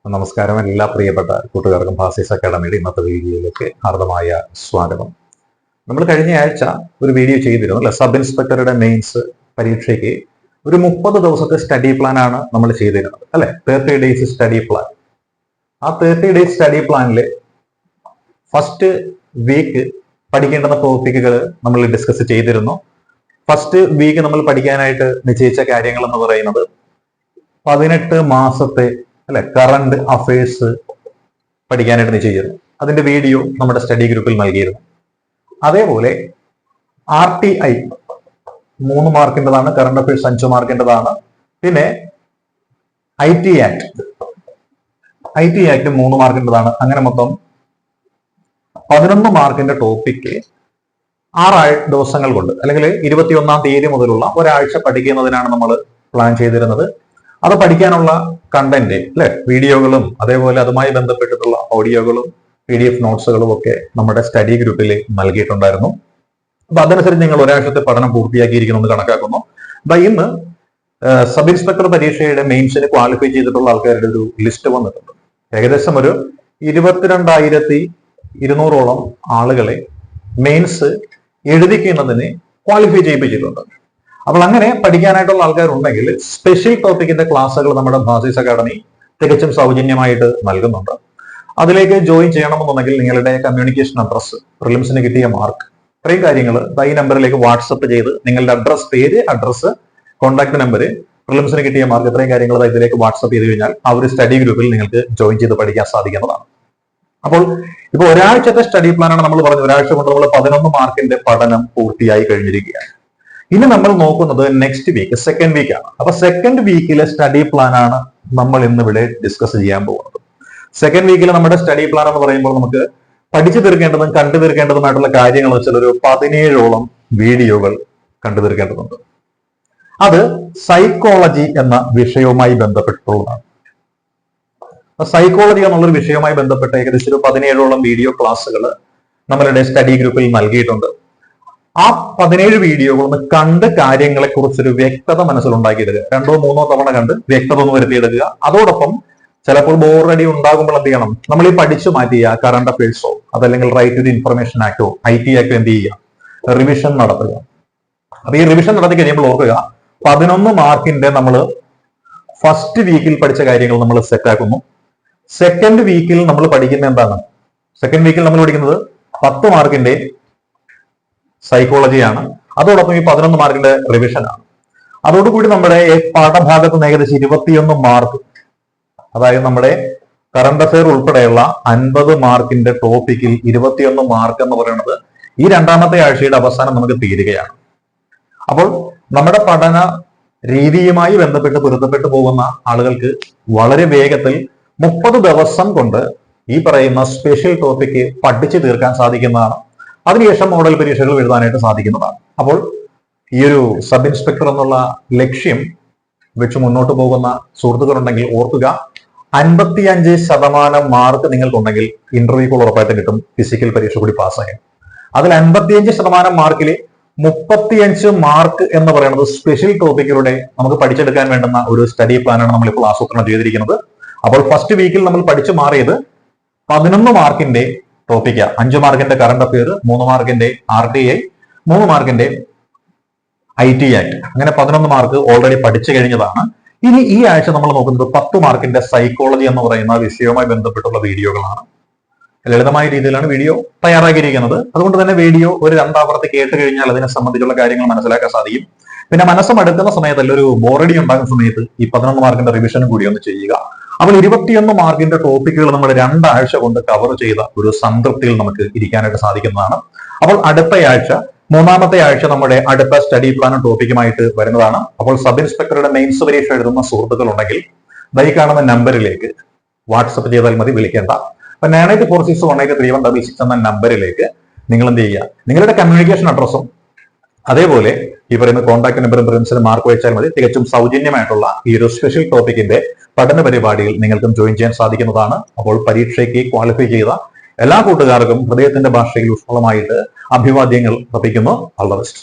നമസ്കാരം എല്ലാ പ്രിയപ്പെട്ട കൂട്ടുകാർക്കും ഭാസീസ് അക്കാഡമിയുടെ ഇന്നത്തെ വീഡിയോയിലേക്ക് ഹാർദമായ സ്വാഗതം. നമ്മൾ കഴിഞ്ഞ ആഴ്ച ഒരു വീഡിയോ ചെയ്തിരുന്നു അല്ലെ, സബ് ഇൻസ്പെക്ടറുടെ മെയിൻസ് പരീക്ഷയ്ക്ക് ഒരു 30 ദിവസത്തെ സ്റ്റഡി പ്ലാൻ ആണ് നമ്മൾ ചെയ്തിരുന്നത് അല്ലെ, 30 ഡേയ്സ് സ്റ്റഡി പ്ലാൻ. ആ 30 ഡേയ്സ് സ്റ്റഡി പ്ലാനിൽ ഫസ്റ്റ് വീക്ക് പഠിക്കേണ്ടുന്ന ടോപ്പിക്കുകൾ നമ്മൾ ഡിസ്കസ് ചെയ്തിരുന്നു. ഫസ്റ്റ് വീക്ക് നമ്മൾ പഠിക്കാനായിട്ട് നിശ്ചയിച്ച കാര്യങ്ങൾ എന്ന് പറയുന്നത് 18 മാസത്തെ അല്ലെ കറണ്ട് അഫയേഴ്സ് പഠിക്കാനായിട്ട് നിശ്ചയിച്ചിരുന്നു. അതിന്റെ വീഡിയോ നമ്മുടെ സ്റ്റഡി ഗ്രൂപ്പിൽ നൽകിയിരുന്നു. അതേപോലെ RTI 3 മാർക്കിൻ്റെതാണ്, കറണ്ട് അഫയേഴ്സ് 5 മാർക്കിൻ്റെതാണ്. പിന്നെ IT ആക്ട് 3 മാർക്കിൻ്റെതാണ്. അങ്ങനെ മൊത്തം 11 മാർക്കിന്റെ ടോപ്പിക്ക് 6 ദിവസങ്ങൾ കൊണ്ട് അല്ലെങ്കിൽ 21-ാം തീയതി മുതലുള്ള ഒരാഴ്ച പഠിക്കുന്നതിനാണ് നമ്മൾ പ്ലാൻ ചെയ്തിരുന്നത്. അത് പഠിക്കാനുള്ള കണ്ടന്റ് അല്ലെ, വീഡിയോകളും അതേപോലെ അതുമായി ബന്ധപ്പെട്ടിട്ടുള്ള ഓഡിയോകളും PDF നോട്ട്സുകളും ഒക്കെ നമ്മുടെ സ്റ്റഡി ഗ്രൂപ്പിൽ നൽകിയിട്ടുണ്ടായിരുന്നു. അപ്പൊ അതനുസരിച്ച് നിങ്ങൾ ഒരാഴ്ചത്തെ പഠനം പൂർത്തിയാക്കിയിരിക്കുന്നു കണക്കാക്കുന്നു. അപ്പൊ ഇന്ന് സബ് ഇൻസ്പെക്ടർ പരീക്ഷയുടെ മെയിൻസിന് ക്വാളിഫൈ ചെയ്തിട്ടുള്ള ആൾക്കാരുടെ ഒരു ലിസ്റ്റ് വന്നിട്ടുണ്ട്. ഏകദേശം ഒരു 22,200 ആളുകളെ മെയിൻസ് എഴുതിക്കുന്നതിന് ക്വാളിഫൈ ചെയ്യിപ്പിച്ചിട്ടുണ്ട്. അപ്പോൾ അങ്ങനെ പഠിക്കാനായിട്ടുള്ള ആൾക്കാരുണ്ടെങ്കിൽ സ്പെഷ്യൽ ടോപ്പിക്കിന്റെ ക്ലാസ്സുകൾ നമ്മുടെ ഭാസീസ് അക്കാഡമി തികച്ചും സൗജന്യമായിട്ട് നൽകുന്നുണ്ട്. അതിലേക്ക് ജോയിൻ ചെയ്യണമെന്നുണ്ടെങ്കിൽ നിങ്ങളുടെ കമ്മ്യൂണിക്കേഷൻ അഡ്രസ്സ്, പ്രിലിംസിന് കിട്ടിയ മാർക്ക്, ഇത്രയും കാര്യങ്ങൾ ഈ നമ്പറിലേക്ക് വാട്സപ്പ് ചെയ്ത് നിങ്ങളുടെ അഡ്രസ്, പേര്, അഡ്രസ്സ്, കോൺടാക്ട് നമ്പർ, പ്രിലിംസിന് കിട്ടിയ മാർക്ക്, ഇത്രയും കാര്യങ്ങൾ ഇതിലേക്ക് വാട്സപ്പ് ചെയ്ത് കഴിഞ്ഞാൽ ആ ഒരു സ്റ്റഡി ഗ്രൂപ്പിൽ നിങ്ങൾക്ക് ജോയിൻ ചെയ്ത് പഠിക്കാൻ സാധിക്കുന്നതാണ്. അപ്പോൾ ഇപ്പൊ ഒരാഴ്ചത്തെ സ്റ്റഡി പ്ലാനാണ് നമ്മൾ പറഞ്ഞത്. ഒരാഴ്ച കൊണ്ട് നമ്മൾ 11 മാർക്കിന്റെ പഠനം പൂർത്തിയായി കഴിഞ്ഞിരിക്കുകയാണ്. ഇനി നമ്മൾ നോക്കുന്നത് നെക്സ്റ്റ് വീക്ക്, സെക്കൻഡ് വീക്ക് ആണ്. അപ്പൊ സെക്കൻഡ് വീക്കിലെ സ്റ്റഡി പ്ലാൻ ആണ് നമ്മൾ ഇന്ന് ഇവിടെ ഡിസ്കസ് ചെയ്യാൻ പോകുന്നത്. സെക്കൻഡ് വീക്കിൽ നമ്മുടെ സ്റ്റഡി പ്ലാൻ എന്ന് പറയുമ്പോൾ നമുക്ക് പഠിച്ചു തീർക്കേണ്ടതും കണ്ടു തീർക്കേണ്ടതുമായിട്ടുള്ള കാര്യങ്ങൾ വെച്ചാൽ ഒരു 17ഓളം വീഡിയോകൾ കണ്ടു തീർക്കേണ്ടതുണ്ട്. അത് സൈക്കോളജി എന്ന വിഷയവുമായി ബന്ധപ്പെട്ടുള്ളതാണ്. സൈക്കോളജി എന്നുള്ളൊരു വിഷയവുമായി ബന്ധപ്പെട്ട ഏകദേശം ഒരു 17ഓളം വീഡിയോ ക്ലാസ്സുകൾ നമ്മളുടെ സ്റ്റഡി ഗ്രൂപ്പിൽ നൽകിയിട്ടുണ്ട്. ആ 17 വീഡിയോകളൊന്ന് കണ്ട് കാര്യങ്ങളെ കുറിച്ചൊരു വ്യക്തത മനസ്സിലുണ്ടാക്കിയെടുക്കുക. 2-3 തവണ കണ്ട് വ്യക്തത ഒന്ന് വരുത്തിയെടുക്കുക. അതോടൊപ്പം ചിലപ്പോൾ ബോറടി ഉണ്ടാകുമ്പോൾ എന്ത് ചെയ്യണം, നമ്മൾ ഈ പഠിച്ചു മാറ്റിയ കറണ്ട് അഫയേഴ്സോ അതല്ലെങ്കിൽ റൈറ്റ് ടു ഇൻഫർമേഷൻ ആക്ടോ IT ആക്ടോ എന്ത് ചെയ്യുക, റിവിഷൻ നടത്തുക. അപ്പൊ ഈ റിവിഷൻ നടത്തി കഴിയുമ്പോൾ ഓർക്കുക, 11 മാർക്കിന്റെ നമ്മൾ ഫസ്റ്റ് വീക്കിൽ പഠിച്ച കാര്യങ്ങൾ നമ്മൾ സെറ്റാക്കുന്നു. സെക്കൻഡ് വീക്കിൽ നമ്മൾ പഠിക്കുന്ന എന്താണ്? സെക്കൻഡ് വീക്കിൽ നമ്മൾ പഠിക്കുന്നത് 10 മാർക്കിന്റെ സൈക്കോളജിയാണ്. അതോടൊപ്പം ഈ 11 മാർക്കിന്റെ റിവിഷൻ ആണ്. അതോടുകൂടി നമ്മുടെ പാഠഭാഗത്ത് നിന്ന് ഏകദേശം 21 മാർക്ക്, അതായത് നമ്മുടെ കറണ്ട് അഫെയർ ഉൾപ്പെടെയുള്ള 50 മാർക്കിന്റെ ടോപ്പിക്കിൽ 21 മാർക്ക് എന്ന് പറയുന്നത് ഈ രണ്ടാമത്തെ ആഴ്ചയുടെ അവസാനം നമുക്ക് തീരുകയാണ്. അപ്പോൾ നമ്മുടെ പഠന രീതിയുമായി ബന്ധപ്പെട്ട് പൊരുത്തപ്പെട്ടു പോകുന്ന ആളുകൾക്ക് വളരെ വേഗത്തിൽ 30 ദിവസം കൊണ്ട് ഈ പറയുന്ന സ്പെഷ്യൽ ടോപ്പിക്ക് പഠിച്ചു തീർക്കാൻ സാധിക്കുന്നതാണ്. അതിനുശേഷം മോഡൽ പരീക്ഷകൾ എഴുതാനായിട്ട് സാധിക്കുന്നതാണ്. അപ്പോൾ ഈ ഒരു സബ് ഇൻസ്പെക്ടർ എന്നുള്ള ലക്ഷ്യം വെച്ച് മുന്നോട്ട് പോകുന്ന സുഹൃത്തുക്കളുണ്ടെങ്കിൽ ഓർക്കുക, 55% മാർക്ക് നിങ്ങൾക്കുണ്ടെങ്കിൽ ഇന്റർവ്യൂകൾ ഉറപ്പായിട്ട് കിട്ടും. ഫിസിക്കൽ പരീക്ഷ കൂടി പാസ്സായി അതിൽ 55% മാർക്കിൽ 35 മാർക്ക് എന്ന് പറയുന്നത് സ്പെഷ്യൽ ടോപ്പിക്കുകളുടെ നമുക്ക് പഠിച്ചെടുക്കാൻ വേണ്ടുന്ന ഒരു സ്റ്റഡി പ്ലാനാണ് നമ്മൾ ഇപ്പോൾ ആസൂത്രണം ചെയ്തിരിക്കുന്നത്. അപ്പോൾ ഫസ്റ്റ് വീക്കിൽ നമ്മൾ പഠിച്ചു മാറിയത് 11 മാർക്കിന്റെ ടോപ്പിക്ക്, 5 മാർക്കിന്റെ കറണ്ട് അഫെയർ, 3 മാർക്കിന്റെ RTI, 3 മാർക്കിന്റെ IT ആക്ട്, അങ്ങനെ 11 മാർക്ക് ഓൾറെഡി പഠിച്ചു കഴിഞ്ഞതാണ്. ഇനി ഈ ആഴ്ച നമ്മൾ നോക്കുന്നത് 10 മാർക്കിന്റെ സൈക്കോളജി എന്ന് പറയുന്ന വിഷയവുമായി ബന്ധപ്പെട്ടുള്ള വീഡിയോകളാണ്. ലളിതമായ രീതിയിലാണ് വീഡിയോ തയ്യാറാക്കിയിരിക്കുന്നത്. അതുകൊണ്ട് തന്നെ വീഡിയോ ഒരു 2 ആവർത്തി കേട്ട് കഴിഞ്ഞാൽ അതിനെ സംബന്ധിച്ചുള്ള കാര്യങ്ങൾ മനസ്സിലാക്കാൻ സാധിക്കും. പിന്നെ മനസ്സമടുക്കുന്ന സമയത്തല്ല, ഒരു ബോറടി ഉണ്ടാകുന്ന സമയത്ത് ഈ 11 മാർക്കിന്റെ റിവിഷനും കൂടി ഒന്ന് ചെയ്യുക. അപ്പോൾ 21 മാർക്കിന്റെ ടോപ്പിക്കുകൾ നമ്മൾ 2 ആഴ്ച കൊണ്ട് കവർ ചെയ്ത ഒരു സംതൃപ്തിയിൽ നമുക്ക് ഇരിക്കാനായിട്ട് സാധിക്കുന്നതാണ്. അപ്പോൾ അടുത്ത ആഴ്ച, 3ാമത്തെ ആഴ്ച നമ്മുടെ അടുത്ത സ്റ്റഡി പ്ലാനും ടോപ്പിക്കുമായിട്ട് വരുന്നതാണ്. അപ്പോൾ സബ് ഇൻസ്പെക്ടറുടെ മെയിൻസ് പരീക്ഷ എഴുതുന്ന സുഹൃത്തുക്കൾ ഉണ്ടെങ്കിൽ ദൈ കാണുന്ന നമ്പറിലേക്ക് വാട്സപ്പ് ചെയ്താൽ മതി, വിളിക്കേണ്ട. അപ്പൊ 9846183166 എന്ന നമ്പറിലേക്ക് നിങ്ങൾ എന്ത് ചെയ്യുക, നിങ്ങളുടെ കമ്മ്യൂണിക്കേഷൻ അഡ്രസ്സും അതേപോലെ ഈ പറയുന്ന കോൺടാക്ട് നമ്പറും പ്രിൻസിന് മാർക്ക് വെച്ചാൽ മതി. തികച്ചും സൗജന്യമായിട്ടുള്ള ഈ ഒരു സ്പെഷ്യൽ ടോപ്പിക്കിന്റെ പഠന പരിപാടിയിൽ നിങ്ങൾക്കും ജോയിൻ ചെയ്യാൻ സാധിക്കുന്നതാണ്. അപ്പോൾ പരീക്ഷയ്ക്ക് ക്വാളിഫൈ ചെയ്ത എല്ലാ കൂട്ടുകാർക്കും ഹൃദയത്തിന്റെ ഭാഷയിൽ ഊഷ്മളമായിട്ട് അഭിവാദ്യങ്ങൾ അർപ്പിക്കുന്നു. All the best.